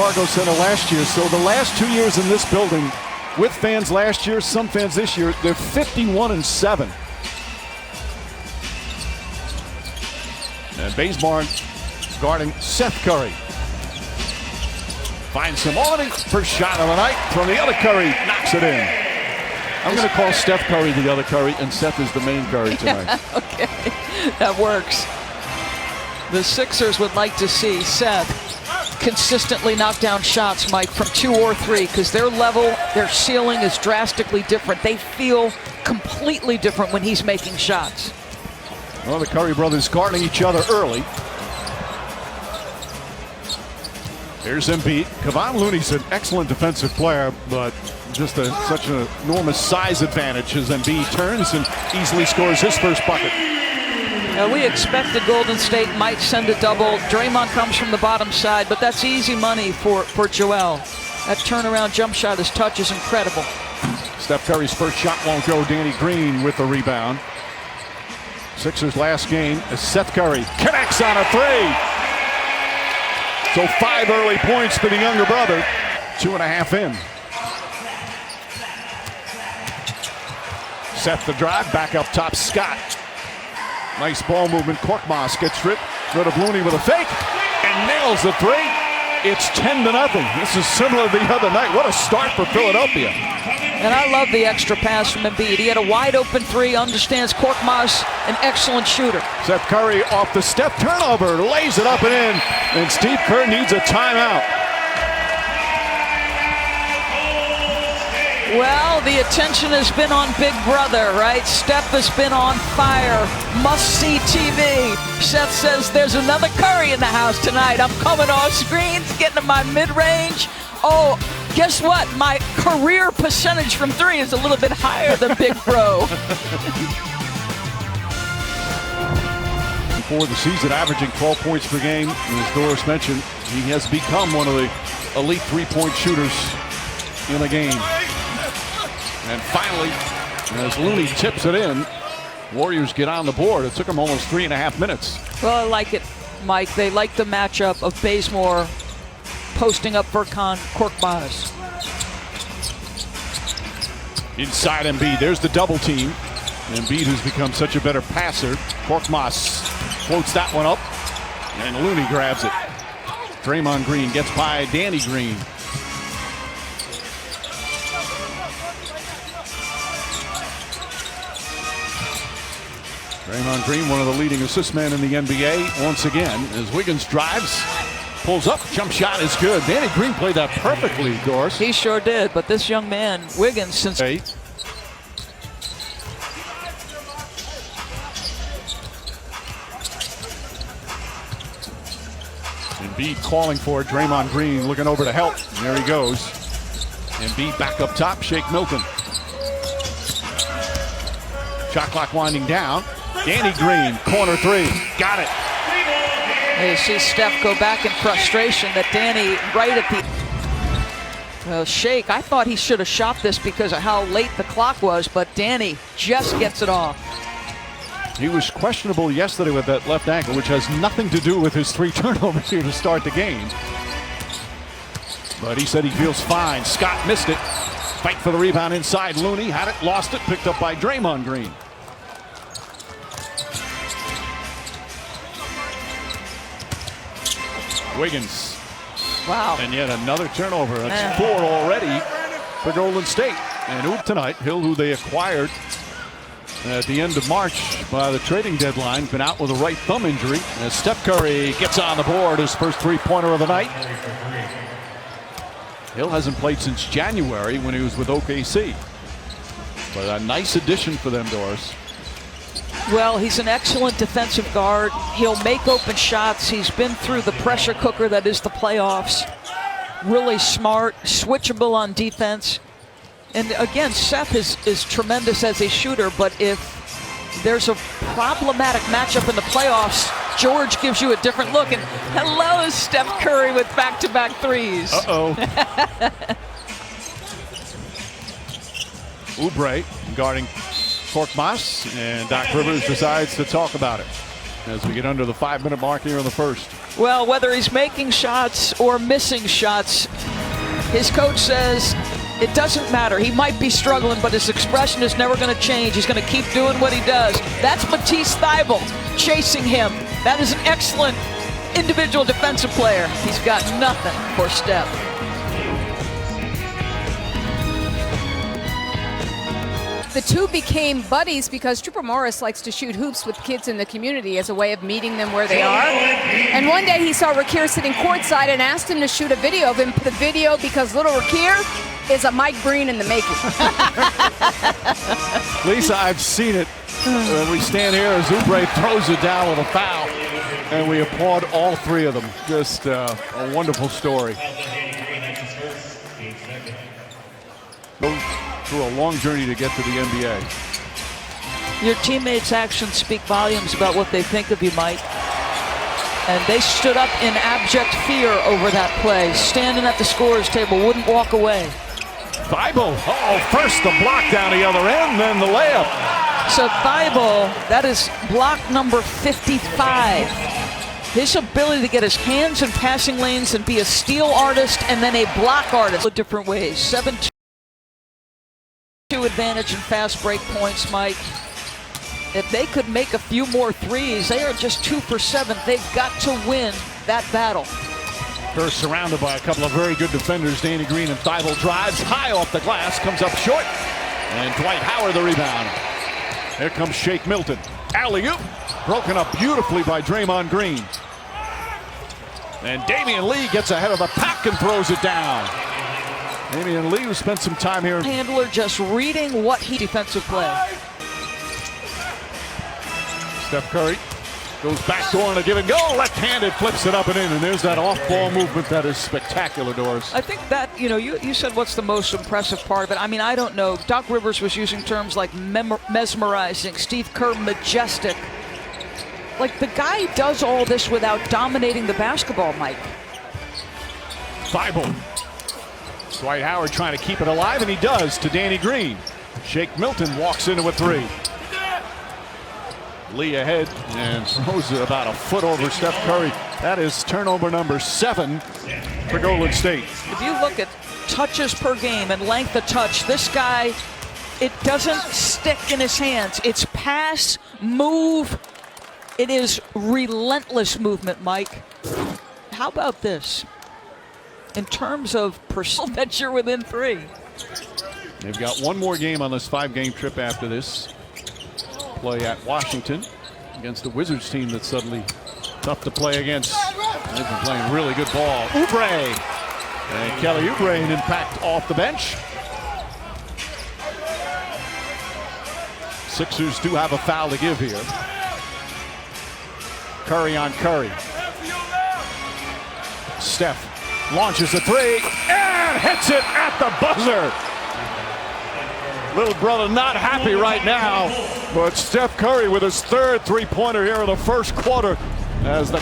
Fargo Center last year. So the last 2 years in this building with fans last year, some fans this year, they're 51-7. And Bazemore guarding Seth Curry. Finds him on it. First shot of the night from the other Curry. Knocks it in. I'm going to call Steph Curry the other Curry, and Seth is the main Curry tonight. Yeah, okay, that works. The Sixers would like to see Seth consistently knock down shots, Mike, from 2 or 3, because their level, their ceiling is drastically different. They feel completely different when he's making shots. Well, the Curry brothers guarding each other early. Here's Embiid. Kevon Looney's an excellent defensive player, but just such an enormous size advantage as Embiid turns and easily scores his first bucket. We expected Golden State might send a double. Draymond comes from the bottom side, but that's easy money for Joel. That turnaround jump shot, his touch is incredible. Steph Curry's first shot won't go. Danny Green with the rebound. Sixers last game as Seth Curry connects on a 3. So 5 early points for the younger brother. 2.5 in. Seth the drive, back up top, Scott. Nice ball movement. Korkmaz gets rid of Looney with a fake and nails the 3. It's 10-0. This is similar to the other night. What a start for Philadelphia. And I love the extra pass from Embiid. He had a wide open 3, understands Korkmaz, an excellent shooter. Seth Curry off the step, turnover, lays it up and in, and Steve Kerr needs a timeout. Well, the attention has been on Big Brother, right? Steph has been on fire. Must-see TV. Seth says there's another Curry in the house tonight. I'm coming off screens, getting to my mid-range. Oh, guess what? My career percentage from 3 is a little bit higher than Big Bro. Before the season, averaging 12 points per game. As Doris mentioned, he has become one of the elite 3-point shooters in a game. And finally, as Looney tips it in, Warriors get on the board. It took them almost 3.5 minutes. Well, I like it, Mike. They like the matchup of Bazemore posting up for Korkmaz. Inside Embiid, there's the double team. Embiid, who's become such a better passer. Korkmaz floats that one up, and Looney grabs it. Draymond Green gets by Danny Green. Draymond Green, one of the leading assist men in the NBA, once again, as Wiggins drives, pulls up, jump shot is good. Danny Green played that perfectly, Doris. He sure did, but this young man, Wiggins, since... Embiid calling for it. Draymond Green looking over to help. There he goes. Embiid back up top. Shake Milton. Shot clock winding down. Danny Green, corner 3. Got it. You see Steph go back in frustration that Danny right at the Shake. I thought he should have shot this because of how late the clock was, but Danny just gets it off. He was questionable yesterday with that left ankle, which has nothing to do with his 3 turnovers here to start the game. But he said he feels fine. Scott missed it. Fight for the rebound inside. Looney had it, lost it, picked up by Draymond Green. Wiggins. Wow. And yet another turnover. That's 4 already for Golden State. And tonight, Hill, who they acquired at the end of March by the trading deadline, been out with a right thumb injury. As Steph Curry gets on the board, his first 3-pointer of the night. Hill hasn't played since January when he was with OKC. But a nice addition for them, Doris. Well, he's an excellent defensive guard. He'll make open shots. He's been through the pressure cooker that is the playoffs. Really smart, switchable on defense. And again, Seth is tremendous as a shooter, but if there's a problematic matchup in the playoffs, George gives you a different look. And hello, Steph Curry with back-to-back 3s. Uh-oh. Oubre guarding Korkmaz, and Doc Rivers decides to talk about it. as we get under the 5-minute mark here in the first. Well, whether he's making shots or missing shots, his coach says it doesn't matter. He might be struggling, but his expression is never going to change. He's going to keep doing what he does. That's Matisse Thybulle chasing him. That is an excellent individual defensive player. He's got nothing for Steph. The two became buddies because Trooper Morris likes to shoot hoops with kids in the community as a way of meeting them where they are. And one day he saw Rakir sitting courtside and asked him to shoot a video of him. The video, because little Rakir is a Mike Breen in the making. Lisa, I've seen it. We stand here as Oubre throws it down with a foul, and we applaud all three of them. Just a wonderful story. Go through a long journey to get to the NBA. Your teammates' actions speak volumes about what they think of you, Mike. And they stood up in abject fear over that play, standing at the scorer's table, wouldn't walk away. Thybulle, first the block down the other end, then the layup. So Thybulle, that is block number 55. His ability to get his hands in passing lanes and be a steal artist and then a block artist. Different ways. 7-2 advantage in fast break points, Mike. If they could make a few more threes, they are just 2 for 7. They've got to win that battle. They're surrounded by a couple of very good defenders. Danny Green and Thybulle drives high off the glass, comes up short. And Dwight Howard the rebound. Here comes Shake Milton. Alley-oop, broken up beautifully by Draymond Green. And Damian Lee gets ahead of the pack and throws it down. Damian Lee, who spent some time here. Handler just reading what he defensive play. Steph Curry goes back door on a give and go. Left-handed, flips it up and in. And there's that off-ball movement that is spectacular, Doris. I think that, you said what's the most impressive part of it. I mean, I don't know. Doc Rivers was using terms like mesmerizing, Steve Kerr majestic. Like, the guy does all this without dominating the basketball, Mike. Thybulle. Dwight Howard trying to keep it alive, and he does to Danny Green. Shake Milton walks into a three. Lee ahead and throws it about a foot over Steph Curry. That is turnover number 7 for Golden State. If you look at touches per game and length of touch, this guy, it doesn't stick in his hands. It's pass, move. It is relentless movement, Mike. How about this? In terms of pursuit that you're within 3. They've got one more game on this 5-game trip after this. Play at Washington against the Wizards team that's suddenly tough to play against. They've been playing really good ball. Oubre. And Kelly Oubre an impact off the bench. Sixers do have a foul to give here. Curry on Curry. Steph launches a three and hits it at the buzzer. Little brother not happy right now, but Steph Curry with his 3rd three-pointer here in the first quarter as the